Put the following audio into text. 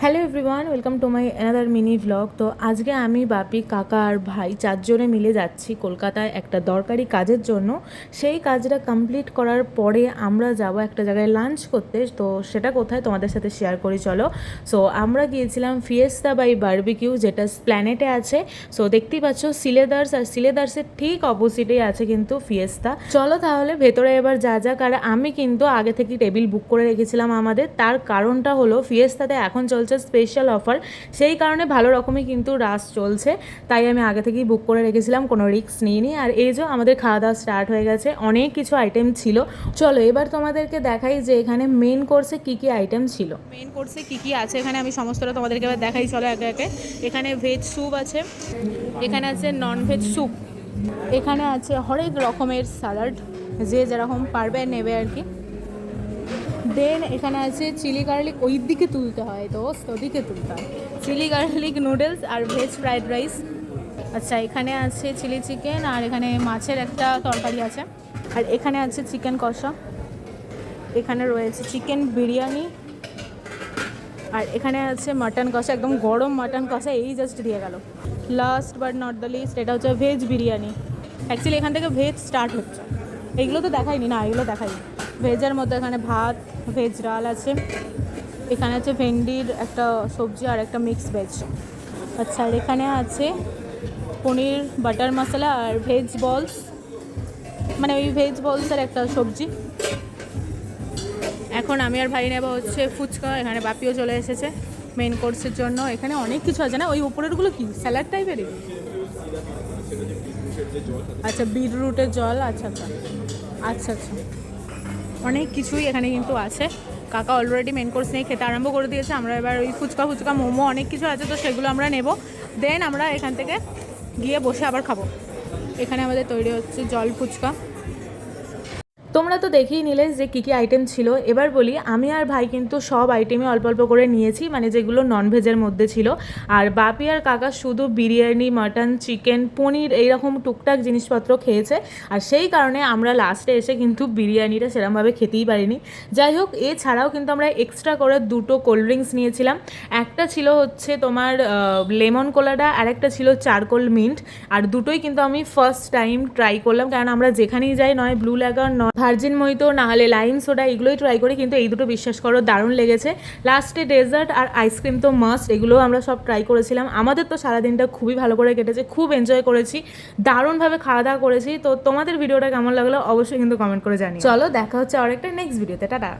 Hello everyone, welcome to my another mini vlog. তো আজকে আমি, বাপি, কাকা আর ভাই চারজনে মিলে যাচ্ছি কলকাতায় একটা দরকারি কাজের জন্য। সেই কাজটা কমপ্লিট করার পরে আমরা যাব একটা জায়গায় লাঞ্চ করতে। তো সেটা কোথায় তোমাদের সাথে শেয়ার করি চলো। সো আমরা গিয়েছিলাম ফিয়েস্তা বাই বারবিকিউ, যেটা প্ল্যানেটে আছে। সো দেখতেই পাচ্ছ সিলেদার্স, আর সিলেদার্সের ঠিক অপোজিটেই আছে কিন্তু ফিয়েস্তা। চলো তাহলে ভেতরে এবার যা যাক। আর আমি কিন্তু আগে থেকে টেবিল বুক করে রেখেছিলাম আমাদের। তার কারণটা হলো ফিয়েস্তাতে এখন চলছে স্পেশাল অফার, সেই কারণে ভালো রকমই কিন্তু রাশ চলছে, তাই আমি আগে থেকেই বুক করে রেখেছিলাম, কোনো রিস্ক নিইনি। আর এই যে আমাদের খাওয়া দাওয়া স্টার্ট হয়ে গেছে, অনেক কিছু আইটেম ছিল। চলো এবার তোমাদেরকে দেখাই যে এখানে মেন কোর্সে কী কী আইটেম ছিল। মেন কোর্সে কী কী আছে এখানে আমি সমস্তটা তোমাদেরকে এবার দেখাই, চলো একে একে। এখানে ভেজ স্যুপ আছে, এখানে আছে নন ভেজ স্যুপ, এখানে আছে হরেক রকমের স্যালাড, যে যেরকম পারবে নেবে আর কি। দেন এখানে আছে চিলি গার্লিক, ওই দিকে তুলতে হয় দোস্ত, ওদিকে তুলতে হয়, চিলি গার্লিক নুডলস আর ভেজ ফ্রাইড রাইস। আচ্ছা, এখানে আছে চিলি চিকেন, আর এখানে মাছের একটা তরকারি আছে, আর এখানে আছে চিকেন কষা, এখানে রয়েছে চিকেন বিরিয়ানি, আর এখানে আছে মাটন কষা, একদম গরম মাটন কষা এই জাস্ট দিয়ে গেল। Last but not the least, এটা হচ্ছে ভেজ বিরিয়ানি। অ্যাকচুয়ালি এখান থেকে ভেজ স্টার্ট হচ্ছে, এগুলো তো দেখাইনি, না এগুলো দেখাইনি। ভেজের মধ্যে এখানে ভাত, ভেজ ডাল আছে, এখানে আছে ভেন্ডির একটা সবজি আর একটা মিক্স ভেজ। আচ্ছা, আর এখানে আছে পনির বাটার মশলা আর ভেজ বলস, মানে ওই ভেজ বলসের একটা সবজি। এখন আমি আর ভাই নেব হচ্ছে ফুচকা, এখানে বাপিও চলে এসেছে মেন কোর্সের জন্য। এখানে অনেক কিছু আছে না, ওই উপরেরগুলো কি স্যালাড টাইপেরই? আচ্ছা, বিটরুটের জল, আচ্ছা আচ্ছা আচ্ছা আচ্ছা, অনেক কিছুই এখানে কিন্তু আছে। কাকা অলরেডি মেন কোর্স নিয়ে খেতে আরম্ভ করে দিয়েছে। আমরা এবার ওই ফুচকা মোমো অনেক কিছু আছে, তো সেগুলো আমরা নেব। দেন আমরা এখান থেকে গিয়ে বসে আবার খাবো। এখানে আমাদের তৈরি হচ্ছে জল ফুচকা। তোমরা তো দেখেই নিলে যে কী কী আইটেম ছিল। এবার বলি, আমি আর ভাই কিন্তু সব আইটেমই অল্প অল্প করে নিয়েছি, মানে যেগুলো ননভেজের মধ্যে ছিল। আর বাপি আর কাকা শুধু বিরিয়ানি, মাটন, চিকেন, পনির এইরকম টুকটাক জিনিসপত্র খেয়েছে। আর সেই কারণে আমরা লাস্টে এসে কিন্তু বিরিয়ানিটা সেরকমভাবে খেতেই পারিনি। যাই হোক, এছাড়াও কিন্তু আমরা এক্সট্রা করে দুটো কোল্ড ড্রিঙ্কস নিয়েছিলাম। একটা ছিল হচ্ছে তোমার লেমন কোলাডা, আর একটা ছিল চারকোল মিন্ট। আর দুটোই কিন্তু আমি ফার্স্ট টাইম ট্রাই করলাম, কারণ আমরা যেখানেই যাই নয় ব্লু লেগার, নয় ভার্জিন মহিতো, না হলে লাইম সোডা, এগুলোই ট্রাই করি, কিন্তু এই দুটো বিশ্বাস করো দারুণ লেগেছে। লাস্টে ডেজার্ট আর আইসক্রিম তো মাস্ট, এগুলোও আমরা সব ট্রাই করেছিলাম। আমাদের তো সারাদিনটা খুবই ভালো করে কেটেছে, খুব এনজয় করেছি, দারুণভাবে খাওয়া দাওয়া করেছি। তো তোমাদের ভিডিওটা কেমন লাগলো অবশ্যই কিন্তু কমেন্ট করে জানিও। চলো দেখা হচ্ছে আরেকটা নেক্সট ভিডিওতে, টাটা।